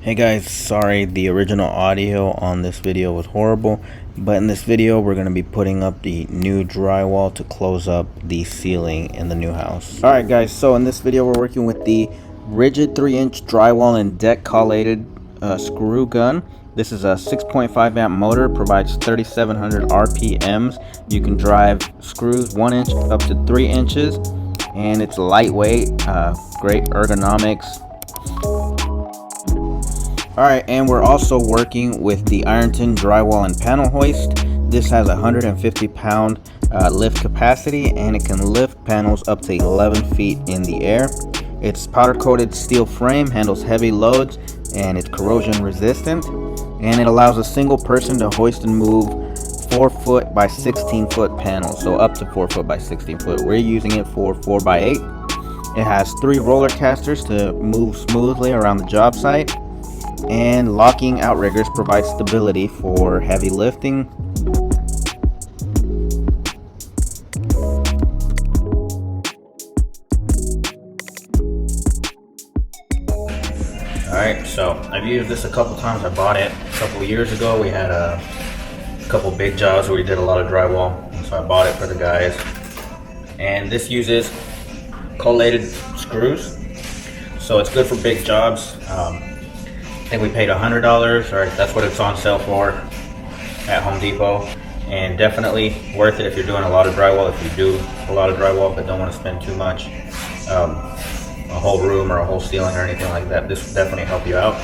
Hey guys, sorry the original audio on this video was horrible, but in this video we're going to be putting up the new drywall to close up the ceiling in the new house. Alright guys, so in this video we're working with the rigid 3-inch drywall and deck collated screw gun. This is a 6.5 amp motor, provides 3700 RPMs. You can drive screws 1 inch up to 3 inches, and it's lightweight, great ergonomics. Alright, and we're also working with the Ironton drywall and panel hoist. This has a 150 pound lift capacity, and it can lift panels up to 11 feet in the air. It's powder coated steel frame, handles heavy loads, and it's corrosion resistant. And it allows a single person to hoist and move 4 foot by 16 foot panels, so up to 4 foot by 16 foot. We're using it for 4 by 8. It has 3 roller casters to move smoothly around the job site, and locking outriggers provide stability for heavy lifting. Alright, so I've used this a couple times. I bought it a couple years ago. We had a couple big jobs where we did a lot of drywall, and so I bought it for the guys. And this uses collated screws, so it's good for big jobs. I think we paid $100, or that's what it's on sale for at Home Depot, and definitely worth it if you're doing a lot of drywall. If you do a lot of drywall but don't want to spend too much, a whole room or a whole ceiling or anything like that, this will definitely help you out.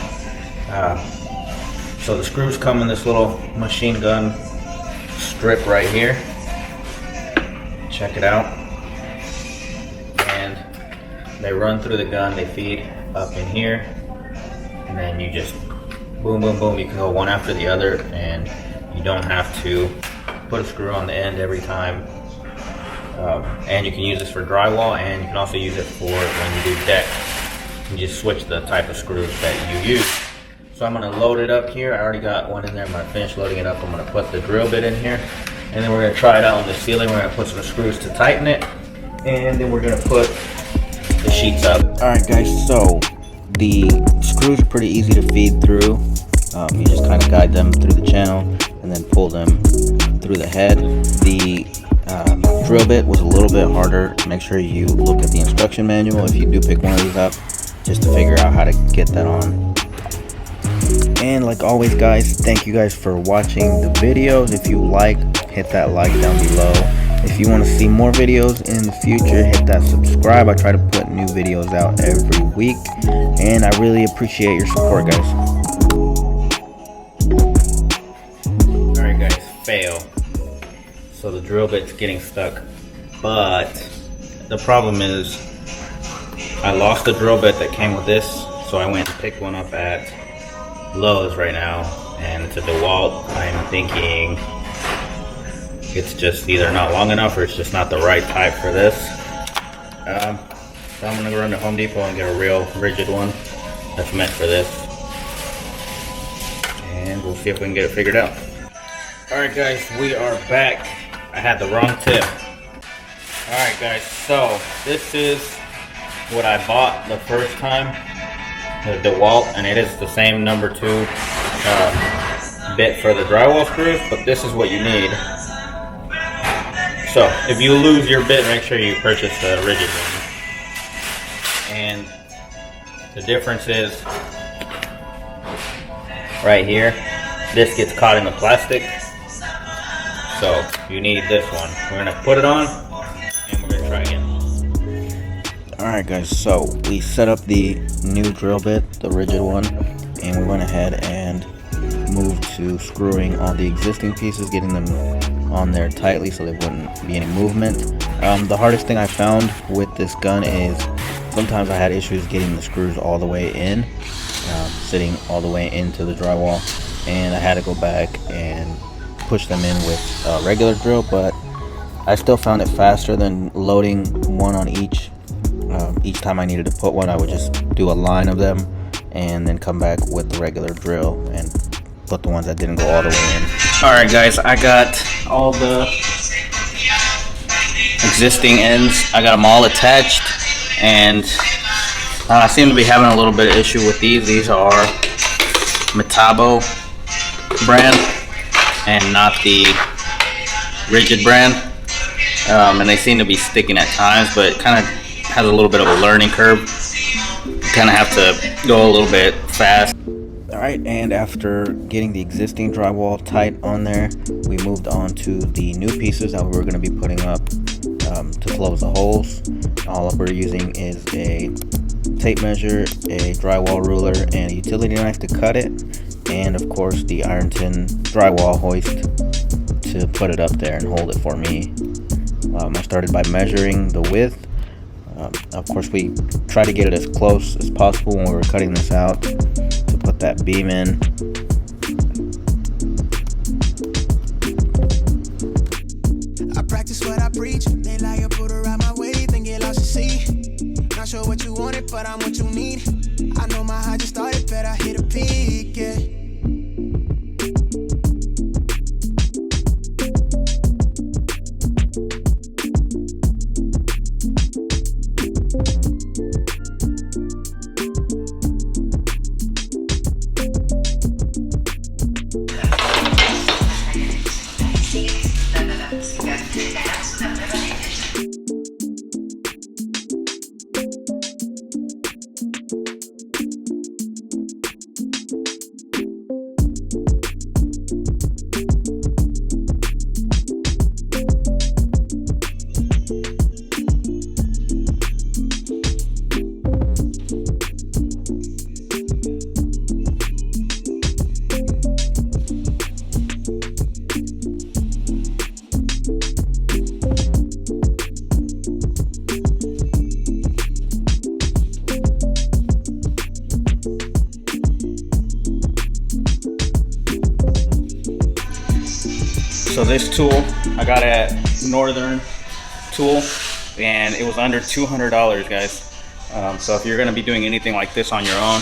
So the screws come in this little machine gun strip right here. Check it out. And they run through the gun, they feed up in here. And then you just boom, boom, boom. You can go one after the other, and you don't have to put a screw on the end every time. And you can use this for drywall, and you can also use it for when you do deck. You just switch the type of screws that you use. So I'm going to load it up here. I already got one in there. I'm going to finish loading it up. I'm going to put the drill bit in here, and then we're going to try it out on the ceiling. We're going to put some screws to tighten it, and then we're going to put the sheets up. Alright guys, so the screws are pretty easy to feed through. You just kind of guide them through the channel and then pull them through the head. The drill bit was a little bit harder. Make sure you look at the instruction manual if you do pick one of these up, just to figure out how to get that on. And like always guys, thank you guys for watching the videos. If you like, hit that like down below. If you want to see more videos in the future, hit that subscribe. I try to put new videos out every week, and I really appreciate your support, guys. Alright guys, fail. So the drill bit's getting stuck, but the problem is I lost the drill bit that came with this, so I went and picked one up at Lowe's right now, and it's a DeWalt. I'm thinking it's just either not long enough or it's just not the right type for this. So I'm gonna go run to Home Depot and get a real rigid one that's meant for this, and we'll see if we can get it figured out. Alright guys, we are back. I had the wrong tip. Alright guys, so this is what I bought the first time, the DeWalt, and it is the same number 2 bit for the drywall screws, but this is what you need. So if you lose your bit, make sure you purchase the rigid one. And the difference is right here, this gets caught in the plastic, so you need this one. We're gonna put it on and we're gonna try again. Alright guys, so we set up the new drill bit, the rigid one, and we went ahead and moved to screwing all the existing pieces, getting them on there tightly so there wouldn't be any movement. The hardest thing I found with this gun is sometimes I had issues getting the screws all the way in, sitting all the way into the drywall, and I had to go back and push them in with a regular drill, but I still found it faster than loading one on each. Each time I needed to put one, I would just do a line of them and then come back with the regular drill and put the ones that didn't go all the way in. Alright guys, I got all the existing ends. I got them all attached, and I seem to be having a little bit of issue with these. These are Metabo brand and not the rigid brand. And they seem to be sticking at times, but it kind of has a little bit of a learning curve. You kind of have to go a little bit fast. Alright, and after getting the existing drywall tight on there, we moved on to the new pieces that we were going to be putting up to close the holes. All we're using is a tape measure, a drywall ruler, and a utility knife to cut it, and of course the Ironton drywall hoist to put it up there and hold it for me. I started by measuring the width. Of course, we try to get it as close as possible when we were cutting this out to put that beam in. I practice what I preach. They lie, I put her out my way, then get lost to see. Not sure what you wanted, but I'm what you need. I know my high just started, but I hit a peak, yeah. So this tool, I got at Northern Tool, and it was under $200, guys. So if you're gonna be doing anything like this on your own,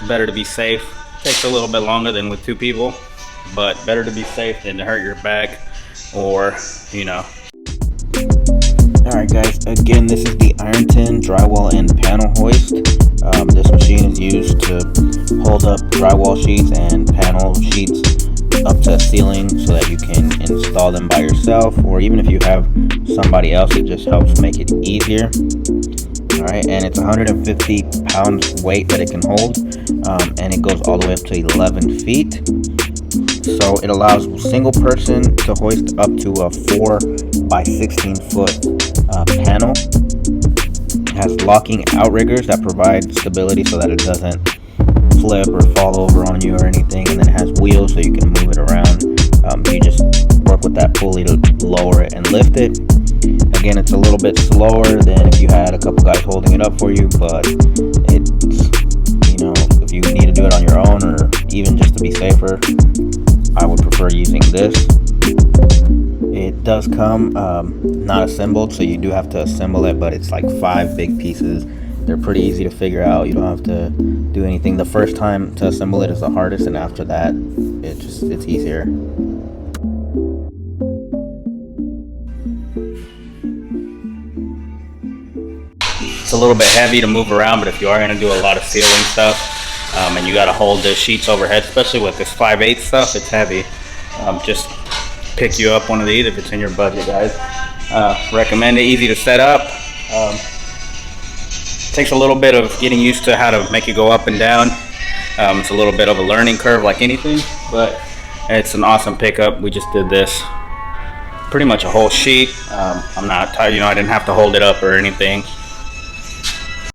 it's better to be safe. Takes a little bit longer than with two people, but better to be safe than to hurt your back or, you know. Alright guys, again, this is the Ironton drywall and panel hoist. This machine is used to hold up drywall sheets and panel sheets up to a ceiling so that you can install them by yourself, or even if you have somebody else, it just helps make it easier. Alright, and it's 150 pounds weight that it can hold, and it goes all the way up to 11 feet. So it allows a single person to hoist up to a 4 by 16 foot panel. It has locking outriggers that provide stability so that it doesn't flip or fall over on you or anything, and then it has wheels so you can move it around. You just work with that pulley to lower it and lift it. Again, it's a little bit slower than if you had a couple guys holding it up for you, but it's, you know, if you need to do it on your own or even just to be safer, I would prefer using this. It does come not assembled, so you do have to assemble it, but it's like 5 big pieces. They're pretty easy to figure out. You don't have to do anything. The first time to assemble it is the hardest, and after that it's easier. It's a little bit heavy to move around, but if you are going to do a lot of ceiling stuff and you got to hold the sheets overhead, especially with this 5/8 stuff, it's heavy. Just pick you up one of these if it's in your budget, guys. Recommend it. Easy to set up. Takes a little bit of getting used to how to make it go up and down. It's a little bit of a learning curve like anything, but it's an awesome pickup. We just did this pretty much a whole sheet. I'm not tired, you know, I didn't have to hold it up or anything.